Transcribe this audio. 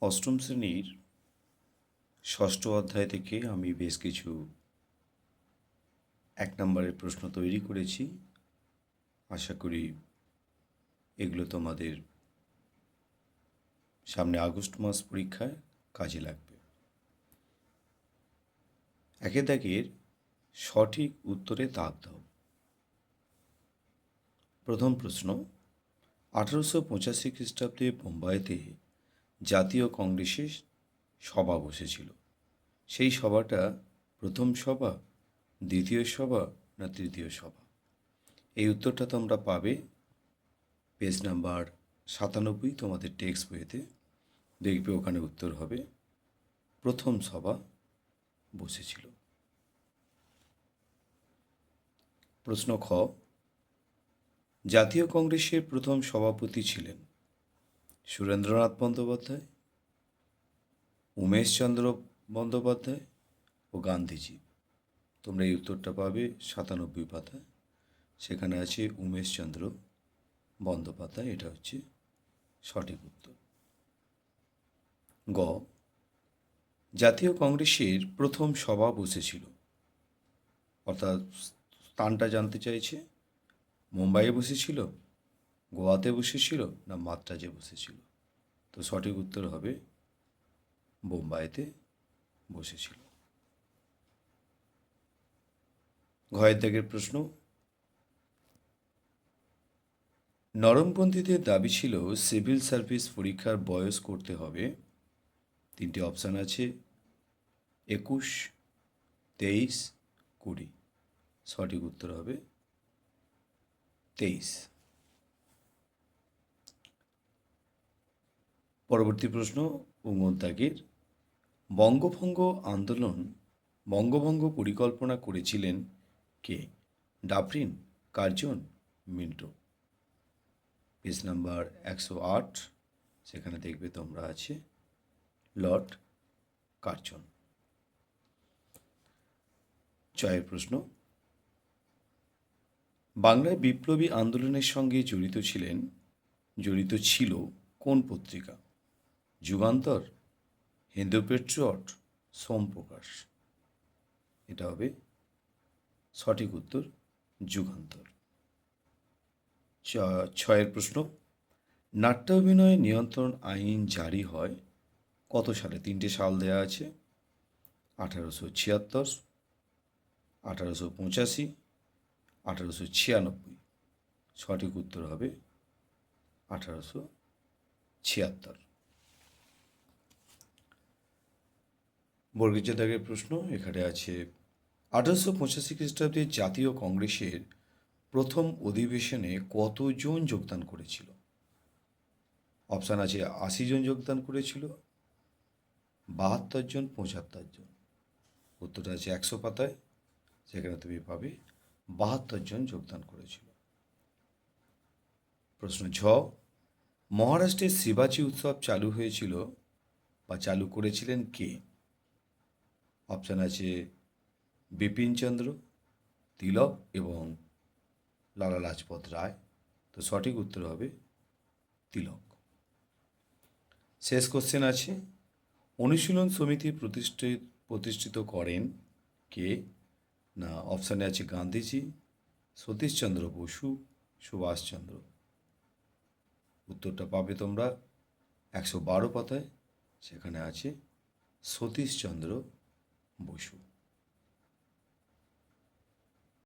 অষ্টম শ্রেণীর ষষ্ঠ অধ্যায় থেকে আমি বেশ কিছু 1 নম্বরের প্রশ্ন তৈরি করেছি। আশা করি এগুলো তোমাদের সামনে আগস্ট মাস পরীক্ষায় কাজে লাগবে। একের দাগের সঠিক উত্তরে দাগ দাও। প্রথম প্রশ্ন, 1885 খ্রিস্টাব্দে বোম্বাইতে জাতীয় কংগ্রেসের সভা বসেছিল। সেই সভাটা প্রথম সভা, দ্বিতীয় সভা না তৃতীয় সভা? এই উত্তরটা তোমরা পাবে পেজ নাম্বার 97 তোমাদের টেক্সট বইতে। দেখবে ওখানে উত্তর হবে প্রথম সভা বসেছিল। প্রশ্ন খ, জাতীয় কংগ্রেসের প্রথম সভাপতি ছিলেন সুরেন্দ্রনাথ বন্দ্যোপাধ্যায়, উমেশচন্দ্র বন্দ্যোপাধ্যায় ও গান্ধীজি। তোমরা এই উত্তরটা পাবে 97 পাতায়। সেখানে আছে উমেশচন্দ্র বন্দ্যোপাধ্যায়, এটা হচ্ছে সঠিক উত্তর। গ, জাতীয় কংগ্রেসের প্রথম সভা বসেছিল, অর্থাৎ স্থানটা জানতে চাইছে, মুম্বাইয়ে বসেছিল, গোয়াতে বসেছিল না মাদ্রাজে বসেছিল? তো সঠিক উত্তর হবে বোম্বাইতে বসেছিল। ঘয়ের দাগের প্রশ্ন, নরমপন্থীদের দাবি ছিল সিভিল সার্ভিস পরীক্ষার বয়স করতে হবে, 3টে অপশান আছে, 21, 23, 20। সঠিক উত্তর হবে 23। পরবর্তী প্রশ্ন, উঙর দাগের, বঙ্গভঙ্গ পরিকল্পনা করেছিলেন কে? Dufferin, Curzon, Minto. Page number 108, সেখানে দেখবে তোমরা আছে লর্ড কার্জন। চয়ের প্রশ্ন, বাংলায় বিপ্লবী আন্দোলনের সঙ্গে জড়িত ছিল কোন পত্রিকা? যুগান্তর, হিন্দু পেট্রিয়ট, সোমপ্রকাশ। এটা হবে সঠিক উত্তর যুগান্তর। ছয়ের প্রশ্ন, নাট্য অভিনয় নিয়ন্ত্রণ আইন জারি হয় কত সালে? 3টে সাল দেয়া আছে, 1876, 1885, 1896। সঠিক উত্তর হবে 1876। বর্গীয় দাগের প্রশ্ন, এখানে আছে 1885 খ্রিস্টাব্দে জাতীয় কংগ্রেসের প্রথম অধিবেশনে কতজন যোগদান করেছিল? অপশান আছে 80 জন যোগদান করেছিল, 72 জন, 75 জন। উত্তরটা আছে 100 পাতায়, সেখানে তুমি পাবে 72 জন যোগদান করেছিল। প্রশ্ন ঝ, মহারাষ্ট্রের শিবাজি উৎসব চালু করেছিলেন কে? অপশান আছে বিপিনচন্দ্র, তিলক এবং লালা লাজপত রায়। তো সঠিক উত্তর হবে তিলক। শেষ কোশ্চেন আছে, অনুশীলন সমিতি প্রতিষ্ঠিত করেন কে? না, অপশানে আছে গান্ধীজি, সতীশচন্দ্র বসু, সুভাষচন্দ্র। উত্তরটা পাবে তোমরা 112 পাতায়, সেখানে আছে সতীশচন্দ্র বসু।